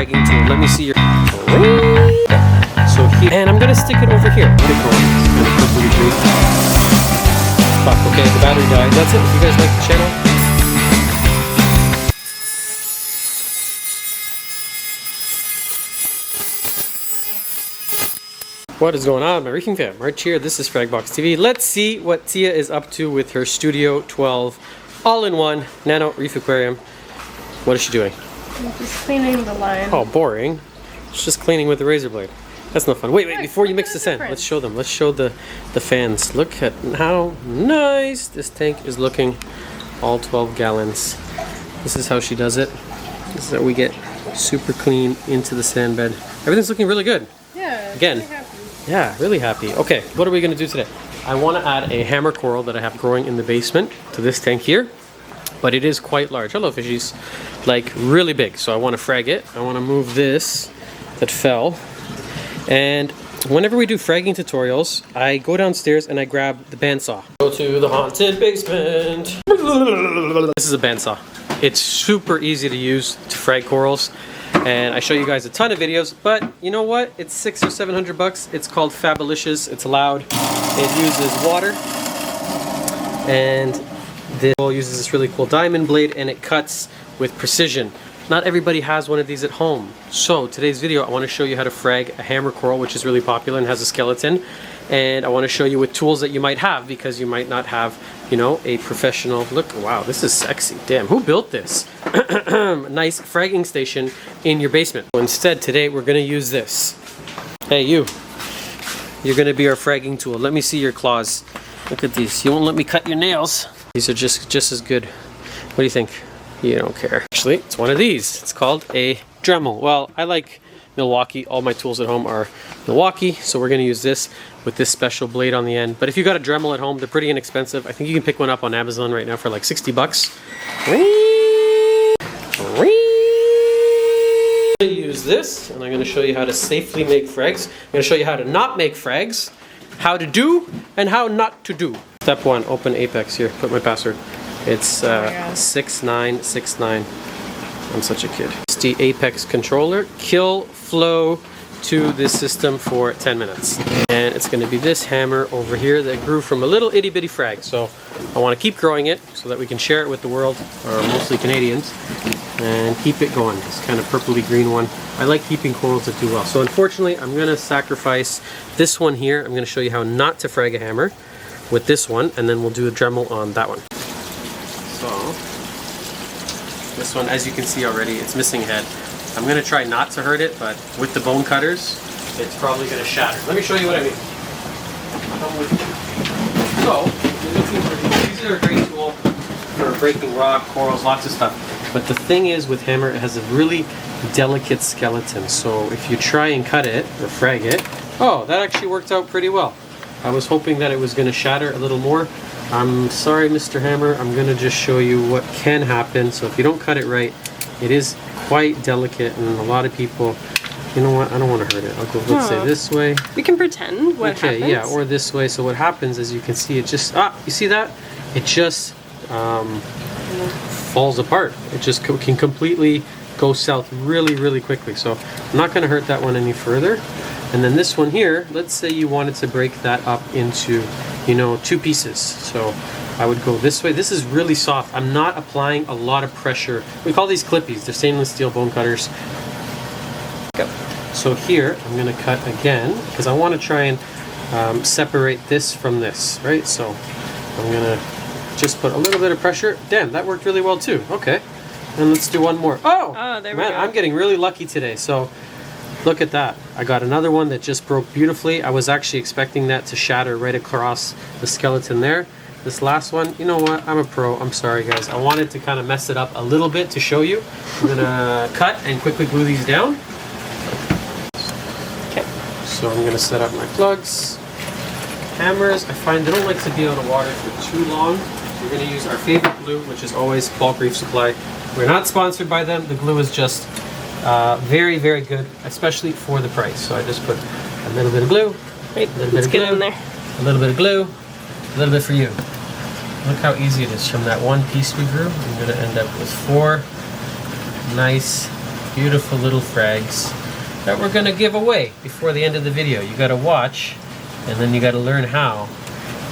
fragging tool. Let me see your... So here, and I'm gonna stick it over here. Fuck, okay, the battery died. That's it. You guys like the channel? What is going on, my reefing fam? March here. This is Fragbox TV. Let's see what Tia is up to with her Studio 12 all-in-one nano reef aquarium. What is she doing? I'm just cleaning the line. Oh, boring. It's just cleaning with the razor blade. That's no fun. Wait, before you mix the sand, let's show them. Let's show the fans. Look at how nice this tank is looking. All 12 gallons. This is how she does it. This is how we get super clean into the sand bed. Everything's looking really good. Yeah. Again. Really happy. Yeah, really happy. Okay, what are we going to do today? I want to add a hammer coral that I have growing in the basement to this tank here. But it is quite large. Hello, fishies. Like, really big. So I want to frag it. I want to move this that fell. And whenever we do fragging tutorials, I go downstairs and I grab the bandsaw. Go to the haunted basement. This is a bandsaw. It's super easy to use to frag corals. And I show you guys a ton of videos, but you know what? It's $600 or $700. It's called Fabulicious. It's loud. It uses water. And this uses this really cool diamond blade, and it cuts with precision. Not everybody has one of these at home. So today's video, I want to show you how to frag a hammer coral, which is really popular and has a skeleton. And I want to show you with tools that you might have, because you might not have, you know, a professional. Look, wow, this is sexy. Damn, who built this? Nice fragging station in your basement. So instead, today we're going to use this. Hey, you. You're going to be our fragging tool. Let me see your claws. Look at these. You won't let me cut your nails. These are just as good. What do you think? You don't care. Actually, it's one of these. It's called a Dremel. Well, I like Milwaukee. All my tools at home are Milwaukee, so we're going to use this with this special blade on the end. But if you got a Dremel at home, they're pretty inexpensive. I think you can pick one up on Amazon right now for like 60 bucks. I'm going to use this, and I'm going to show you how to safely make frags. I'm going to show you how to not make frags, how to do, and how not to do. Step 1, open Apex. Here, put my password. It's 6969. I'm such a kid. It's the Apex controller. Kill flow to this system for 10 minutes. And it's going to be this hammer over here that grew from a little itty bitty frag. So I want to keep growing it so that we can share it with the world, or mostly Canadians, and keep it going. This kind of purpley green one. I like keeping corals that do well. So unfortunately, I'm going to sacrifice this one here. I'm going to show you how not to frag a hammer with this one, and then we'll do a Dremel on that one. So this one, as you can see already, it's missing a head. I'm going to try not to hurt it, but with the bone cutters, it's probably going to shatter. Let me show you what I mean. So, these are a great tool for breaking rock, corals, lots of stuff. But the thing is, with hammer, it has a really delicate skeleton. So if you try and cut it, or frag it, oh, that actually worked out pretty well. I was hoping that it was going to shatter a little more. I'm sorry, Mr. Hammer. I'm going to just show you what can happen. So if you don't cut it right, it is quite delicate, and a lot of people, you know what, I don't want to hurt it. I'll go, let's say this way. We can pretend what happens. Okay, yeah, or this way. So what happens, as you can see, it just, you see that? It just falls apart. It just can completely go south really, really quickly. So I'm not going to hurt that one any further. And then this one here, let's say you wanted to break that up into, you know, 2 pieces. So I would go this way. This is really soft. I'm not applying a lot of pressure. We call these clippies. They're stainless steel bone cutters. Go. So here, I'm going to cut again, because I want to try and separate this from this, right? So I'm going to just put a little bit of pressure. Damn, that worked really well too. Okay. And let's do one more. Oh, there we go. I'm getting really lucky today. So look at that. I got another one that just broke beautifully. I was actually expecting that to shatter right across the skeleton there. This last one, you know what? I'm a pro. I'm sorry, guys. I wanted to kind of mess it up a little bit to show you. I'm going to cut and quickly glue these down. Okay. So I'm going to set up my plugs. Hammers, I find they don't like to be out of water for too long. We're going to use our favorite glue, which is always Bulk Reef Supply. We're not sponsored by them. The glue is just very, very good, especially for the price. So I just put a little bit of glue, Right, let's get in there. A little bit of glue, a little bit for you. Look how easy it is. From that one piece we grew, I'm going to end up with 4 nice beautiful little frags that we're gonna give away before the end of the video. You gotta watch, and then you gotta learn how,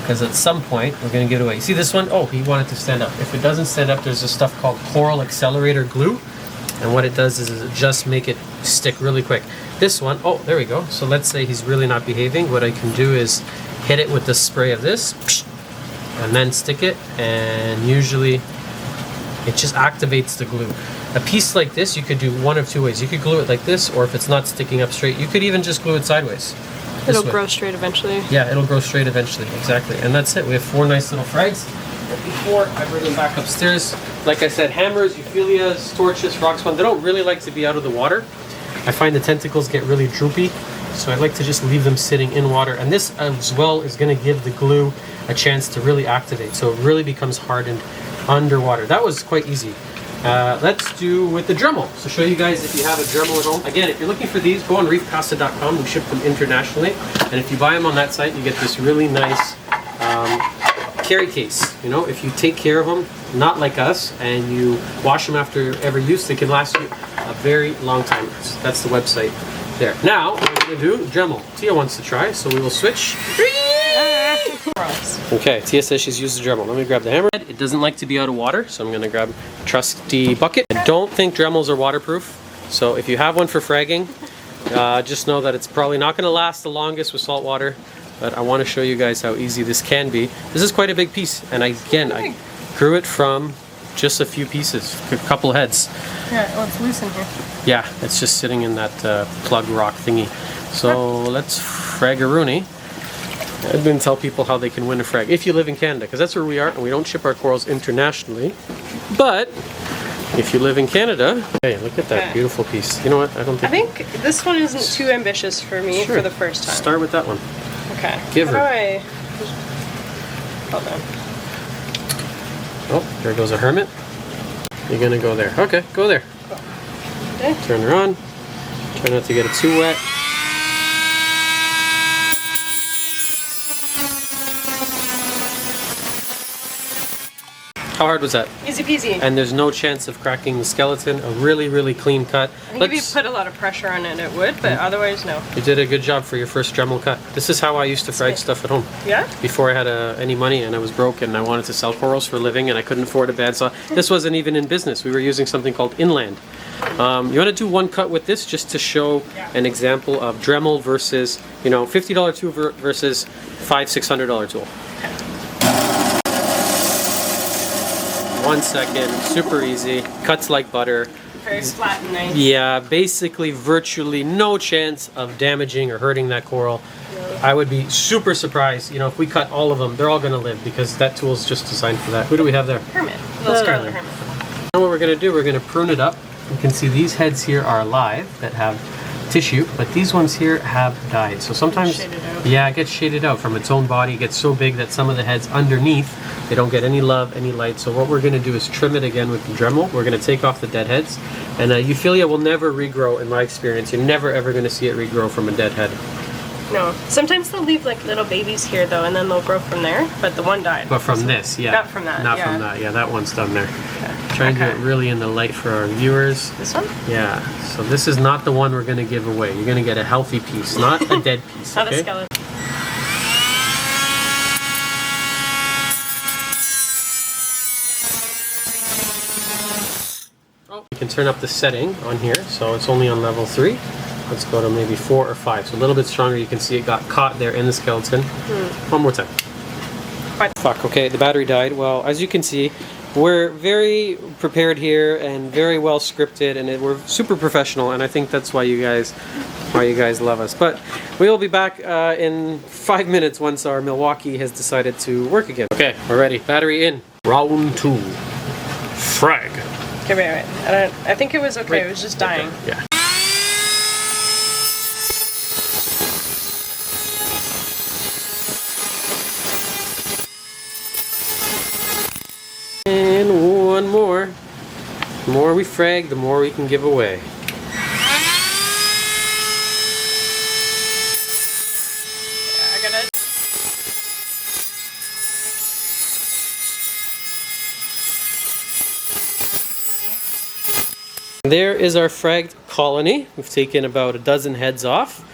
because at some point we're gonna give it away. You see this one? Oh, he wanted to stand up. If it doesn't stand up, there's this stuff called coral accelerator glue, and what it does is it just make it stick really quick. This one, oh, there we go. So let's say he's really not behaving. What I can do is hit it with the spray of this, and then stick it, and usually it just activates the glue. A piece like this, you could do one of two ways. You could glue it like this, or if it's not sticking up straight, you could even just glue it sideways. It'll grow straight eventually. Yeah, it'll grow straight eventually, exactly. And that's it. We have 4 nice little frags. And before I bring them back upstairs, like I said, hammers, euphyllias, torches, frog spawn, they don't really like to be out of the water. I find the tentacles get really droopy, so I like to just leave them sitting in water. And this as well is going to give the glue a chance to really activate, so it really becomes hardened underwater. That was quite easy. Let's do with the Dremel. So show you guys if you have a Dremel at home. Again, if you're looking for these, go on reefpasta.com. We ship them internationally. And if you buy them on that site, you get this really nice carry case. You know, if you take care of them, not like us, and you wash them after every use, they can last you a very long time. That's the website there. Now, what we're going to do, Dremel. Tia wants to try, so we will switch. Okay, Tia says she's used the Dremel. Let me grab the hammer. It doesn't like to be out of water, so I'm going to grab a trusty bucket. I don't think Dremels are waterproof, so if you have one for fragging, just know that it's probably not going to last the longest with salt water, but I want to show you guys how easy this can be. This is quite a big piece, and I grew it from just a few pieces, a couple heads. Yeah, oh, it's loose in here. Yeah, it's just sitting in that plug rock thingy. So let's frag-a-rooney. I'm going to tell people how they can win a frag if you live in Canada, because that's where we are, and we don't ship our corals internationally. But if you live in Canada, hey, look at that beautiful piece. You know what? I think this one isn't too ambitious for me for the first time. Start with that one. Okay. Give her. Hold on. Oh, there goes a hermit. You're gonna go there. Okay, go there. Cool. Okay. Turn her on. Try not to get it too wet. How hard was that? Easy peasy. And there's no chance of cracking the skeleton. A really, really clean cut. I think if you put a lot of pressure on it, it would, but otherwise, no. You did a good job for your first Dremel cut. This is how I used to frag stuff at home. Yeah? Before I had any money and I was broke and I wanted to sell corals for a living and I couldn't afford a bandsaw. This wasn't even in business. We were using something called Inland. You want to do one cut with this just to show an example of Dremel versus, you know, $50 tool versus $500-600 tool. 1 second, super easy, cuts like butter. Very flat and nice. Yeah, basically virtually no chance of damaging or hurting that coral. No. I would be super surprised, you know, if we cut all of them, they're all gonna live because that tool is just designed for that. Who do we have there? Hermit, little scarlet hermit. Now what we're gonna do, we're gonna prune it up. You can see these heads here are alive that have tissue, but these ones here have died. So sometimes, yeah, it gets shaded out from its own body. It gets so big that some of the heads underneath, they don't get any love, any light. So what we're going to do is trim it again with the Dremel. We're going to take off the dead heads. And euphyllia will never regrow, in my experience. You're never ever going to see it regrow from a dead head. No. Sometimes they'll leave like little babies here though, and then they'll grow from there. But the one died. But from this, yeah. Not from that. Not from that. Yeah, that one's done there. Okay. Try and do it really in the light for our viewers. This one? Yeah. So this is not the one we're going to give away. You're going to get a healthy piece, not a dead piece. Not a skeleton. You can turn up the setting on here, so it's only on level 3. Let's go to maybe 4 or 5. So a little bit stronger. You can see it got caught there in the skeleton. One more time. Fuck, okay, the battery died. Well, as you can see, we're very prepared here and very well scripted, and we're super professional, and I think that's why you guys love us. But we will be back in 5 minutes once our Milwaukee has decided to work again. Okay, we're ready. Battery in. Round 2. Frag. Okay, wait. I think it was okay. It was just dying. Yeah. And one more. The more we frag, the more we can give away. I got it. There is our fragged colony. We've taken about a dozen heads off.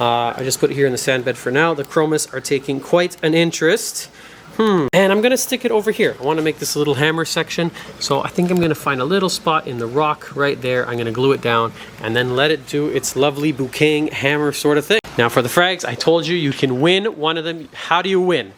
I just put it here in the sand bed for now. The chromis are taking quite an interest. And I'm gonna stick it over here. I wanna make this a little hammer section. So I think I'm gonna find a little spot in the rock right there. I'm gonna glue it down and then let it do its lovely bouqueting hammer sort of thing. Now for the frags, I told you, you can win one of them. How do you win?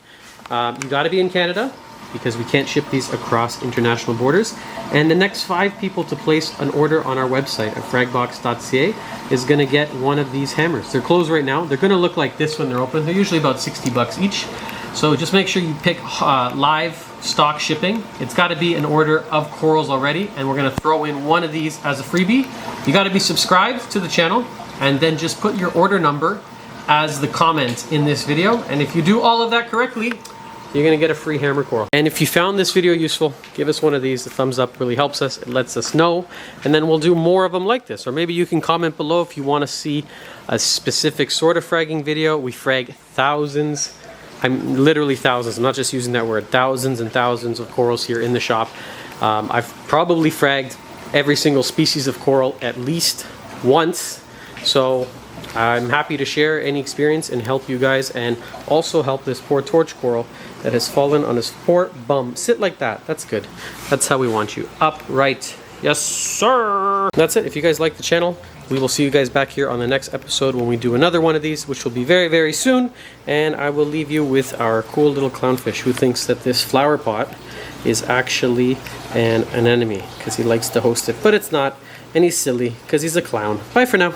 You gotta be in Canada because we can't ship these across international borders. And the next 5 people to place an order on our website at fragbox.ca is gonna get one of these hammers. They're closed right now. They're gonna look like this when they're open. They're usually about 60 bucks each. So just make sure you pick live stock shipping. It's got to be an order of corals already, and we're going to throw in one of these as a freebie. You got to be subscribed to the channel, and then just put your order number as the comment in this video. And if you do all of that correctly, you're going to get a free hammer coral. And if you found this video useful, give us one of these. The thumbs up really helps us. It lets us know, and then we'll do more of them like this. Or maybe you can comment below if you want to see a specific sort of fragging video. We frag thousands. I'm literally thousands, I'm not just using that word, thousands and thousands of corals here in the shop. I've probably fragged every single species of coral at least once. So I'm happy to share any experience and help you guys, and also help this poor torch coral that has fallen on his poor bum. Sit like that, that's good. That's how we want you, upright. Yes, sir. That's it. If you guys like the channel, we will see you guys back here on the next episode when we do another one of these, which will be very, very soon. And I will leave you with our cool little clownfish who thinks that this flower pot is actually an enemy because he likes to host it. But it's not, and he's silly because he's a clown. Bye for now.